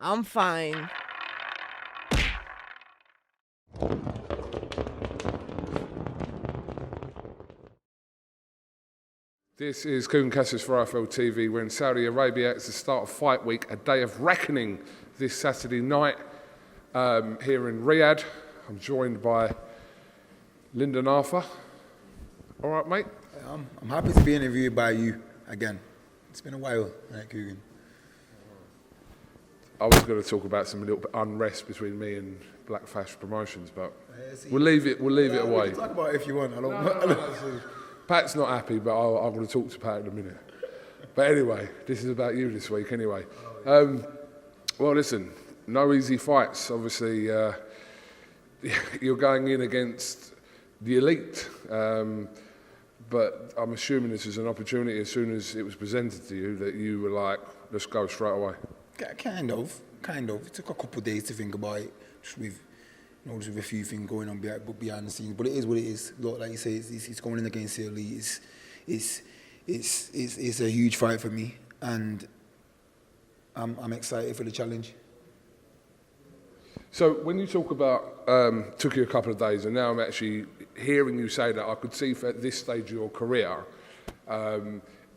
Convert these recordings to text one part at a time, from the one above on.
I'm fine. This is KUGAN CASSIUS for IFL TV. We're in Saudi Arabia. It's the start of fight week, a day of reckoning this Saturday night here in Riyadh. I'm joined by Lyndon. All right, mate? I'm happy to be interviewed by you again. It's been a while at KUGAN. I was going to talk about some little bit unrest between me and Black Fash Promotions, but we'll leave it away. We can talk about it if you want. Pat's not happy, but I'm going to talk to Pat in a minute. But anyway, this is about you this week anyway. Well, listen, no easy fights. Obviously, you're going in against the elite, but I'm assuming this is an opportunity as soon as it was presented to you that you were like, let's go straight away. Kind of. It took a couple of days to think about it, just with a few things going on behind the scenes. But it is what it is. Look, like you say, it's going in against the elite. It's a huge fight for me, and I'm excited for the challenge. So when you talk about took you a couple of days, and now I'm actually hearing you say that, I could see at this stage of your career,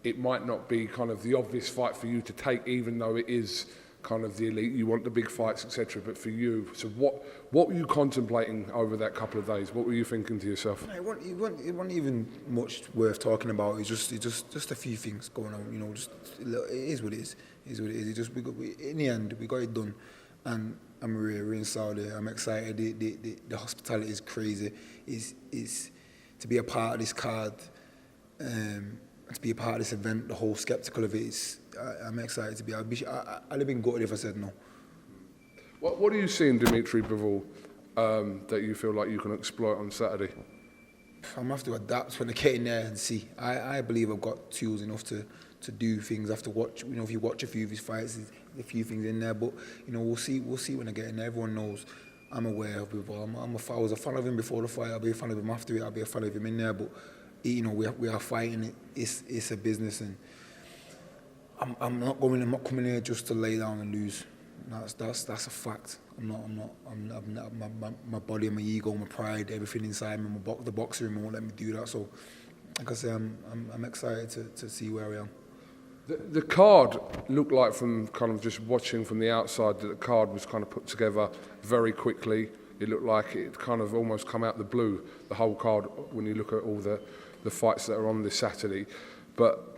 it might not be kind of the obvious fight for you to take, even though it is kind of the elite. You want the big fights, etc. But for you, so what were you contemplating over that couple of days? What were you thinking to yourself? It wasn't even much worth talking about. It's just a few things going on. It is what it is. It is what it is. In the end, we got it done, and we're in Saudi. I'm excited. The hospitality is crazy. Is to be a part of this card. To be a part of this event, the whole skeptical of it I'm excited to be. I'd have been gutted if I said no. What do you see in Dmitry Bivol that you feel like you can exploit on Saturday? I'm going to have to adapt when I get in there and see. I believe I've got tools enough to do things. I have to watch. If you watch a few of his fights, there's a few things in there. But we'll see when I get in there. Everyone knows I'm aware of Bivol. I was a fan of him before the fight. I'll be a fan of him after it. I'll be a fan of him in there. But we are fighting. It's a business, and I'm not coming here just to lay down and lose. That's a fact. My body, my ego, my pride, everything inside me. The boxer in me won't let me do that. So, like I say, I'm excited to see where I am. The card looked like, from kind of just watching from the outside, that the card was kind of put together very quickly. It looked like it kind of almost come out the blue, the whole card, when you look at all the fights that are on this Saturday. But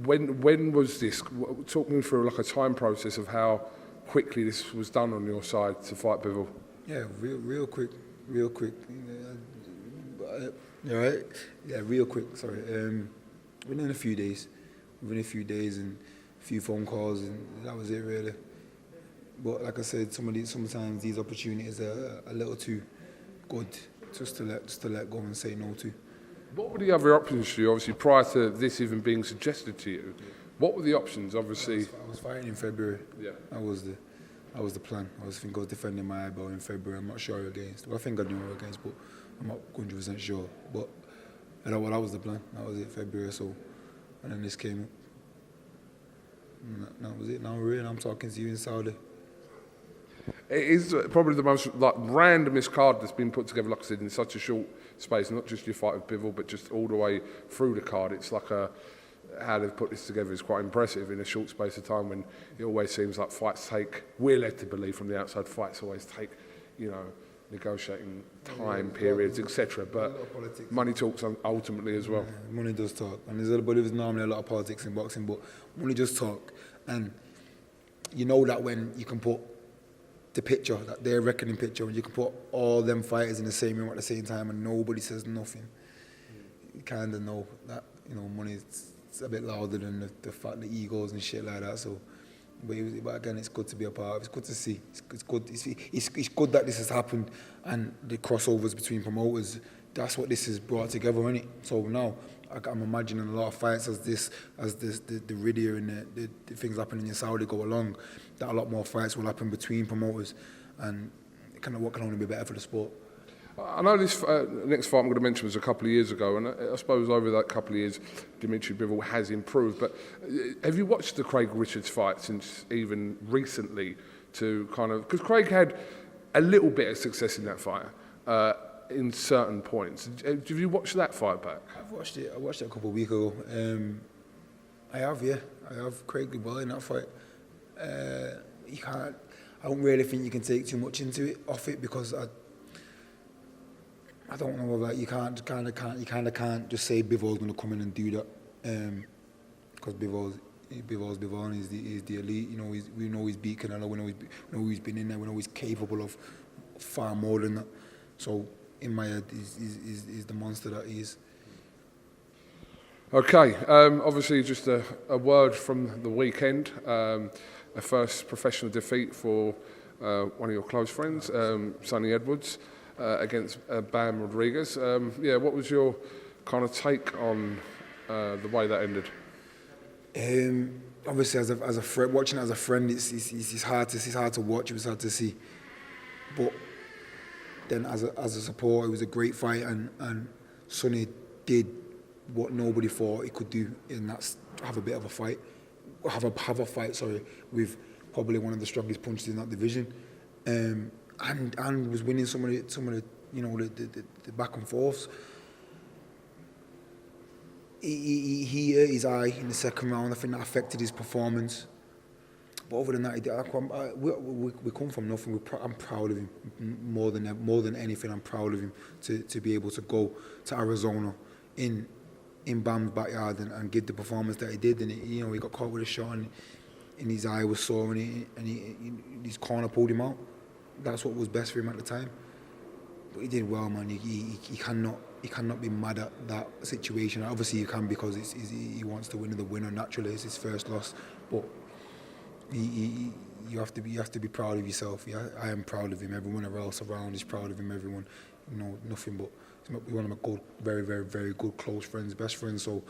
when was this? Talk me through like a time process of how quickly this was done on your side to fight Bivol. Yeah, real quick. You all right? Yeah, real quick. Sorry. Within a few days, and a few phone calls, and that was it really. But like I said, sometimes these opportunities are a little too good just to let go and say no to. What were the other options for you, obviously, prior to this even being suggested to you? What were the options, obviously? I was fighting in February. Yeah. That was the plan. I was defending my eyebrow in February. I'm not sure against. Well, I think I knew who against, but I'm not 100% sure. But that was the plan. That was it, February. So, and then this came up. And that was it. Now we're in. I'm talking to you in Saudi. It is probably the most randomest card that's been put together, like I said, in such a short space. Not just your fight with Bivol, but just all the way through the card. It's like how they've put this together is quite impressive in a short space of time, when it always seems like fights take, we're led to believe from the outside, fights always take, negotiating time periods, etc. But money talks ultimately as well. Yeah, money does talk, and there's normally a lot of politics in boxing, but money does talk. And you know that when you can put the picture, that their reckoning picture, when you can put all them fighters in the same room at the same time and nobody says nothing, you kind of know that money is a bit louder than the fact, the egos and shit like that. So, but again, it's good to be a part of. It's good to see. It's good. It's good that this has happened, and the crossovers between promoters. That's what this has brought together, isn't it? So now I'm imagining a lot of fights as the Riddier and the things happening in Saudi go along. That a lot more fights will happen between promoters, and what can only be better for the sport. I know this next fight I'm going to mention was a couple of years ago, and I suppose over that couple of years, Dmitry Bivol has improved. But have you watched the Craig Richards fight since even recently to kind of, because Craig had a little bit of success in that fight in certain points. Have you watched that fight back? I've watched it. I watched it a couple of weeks ago. I have, yeah. I have. Craig did well in that fight. You can't. I don't really think you can take too much off it because I don't know about you kind of can't just say Bivol's going to come in and do that because Bivol's Bivol and he's the elite. You know, we know he's beat Canelo. We know he's been in there. We know he's capable of far more than that. So in my head, he's the monster that he is. Okay, obviously just a word from the weekend. A first professional defeat for one of your close friends, Sonny Edwards, against Bam Rodriguez. What was your kind of take on the way that ended? Obviously, as a friend, watching it as a friend, it's hard to watch. It was hard to see, but then as a supporter, it was a great fight, and Sonny did what nobody thought he could do, and that's have a fight with probably one of the strongest punches in that division, and was winning some of the the back and forths. He hurt his eye in the second round. I think that affected his performance. But other than that, we come from nothing. I'm proud of him more than anything. I'm proud of him to be able to go to Arizona in Bam's backyard and give the performance that he did. And he got caught with a shot and his eye was sore and his corner pulled him out. That's what was best for him at the time. But he did well, man. He cannot be mad at that situation. Obviously, you can because he wants to win the winner. Naturally, it's his first loss. But you have to be proud of yourself. Yeah, I am proud of him. Everyone else around is proud of him. Everyone, nothing but he's one of my good, very, very, very good close friends, best friends. So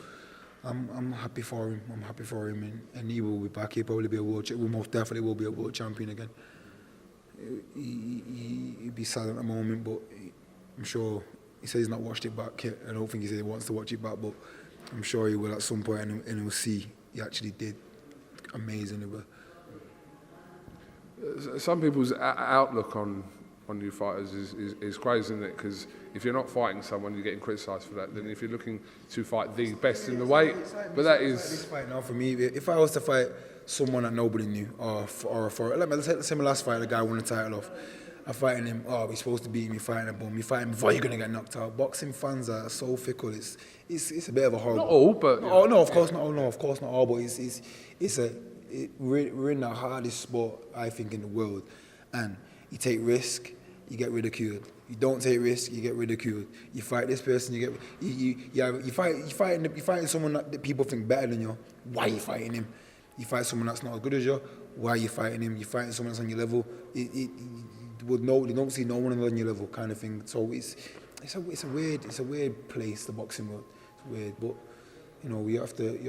I'm happy for him. I'm happy for him, and he will be back. He'll probably be most definitely will be a world champion again. He'd be sad at the moment, but I'm sure he says he's not watched it back yet. I don't think he said he wants to watch it back, but I'm sure he will at some point, and he'll see he actually did amazingly well. Some people's outlook on you fighters is crazy, isn't it? Because if you're not fighting someone, you're getting criticised for that. Then if you're looking to fight the best in the weight, but that is this fight now for me. If I was to fight someone that nobody knew, let's say my last fight, the guy won the title off. I'm fighting him. Oh, he's supposed to beat me. Fighting a bum. You fight him before you're gonna get knocked out. Boxing fans are so fickle. It's a bit of a horrible. Not all, but no, of course not all. No, of course not all. But we're in the hardest sport I think in the world, and you take risk, you get ridiculed. You don't take risk, you get ridiculed. You fight this person, you fighting someone that people think better than you. Why are you fighting him? You fight someone that's not as good as you. Why are you fighting him? You fighting someone that's on your level. You don't see no one on your level, kind of thing. So it's a weird place, the boxing world. It's weird, but you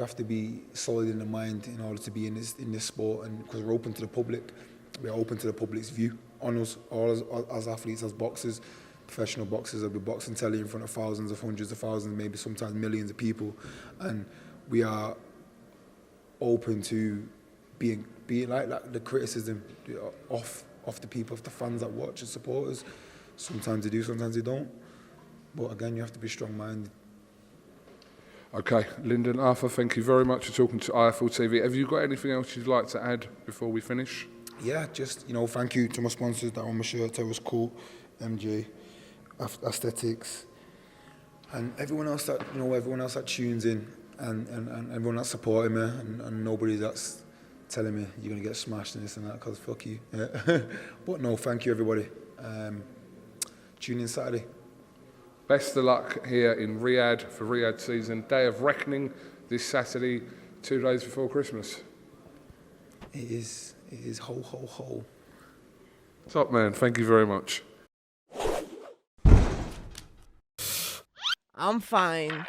have to be solid in the mind in order to be in this sport, and because we're open to the public, we're open to the public's view on us all as athletes, as boxers, professional boxers. I'll be boxing telly in front of thousands of hundreds of thousands, maybe sometimes millions of people, and we are open to being like the criticism off the people, of the fans that watch and supporters. Sometimes they do, sometimes they don't. But again, you have to be strong-minded. Okay, Lyndon, Arthur, thank you very much for talking to IFL TV. Have you got anything else you'd like to add before we finish? Yeah, just, thank you to my sponsors that on my shirt. That was cool. MJ, Aesthetics, and everyone else that tunes in, and everyone that's supporting me, and nobody that's telling me you're going to get smashed and this and that, because fuck you. Yeah. But no, thank you, everybody. Tune in Saturday. Best of luck here in Riyadh for Riyadh season. Day of Reckoning this Saturday, 2 days before Christmas. It is ho, ho, ho. Top man, thank you very much. I'm fine.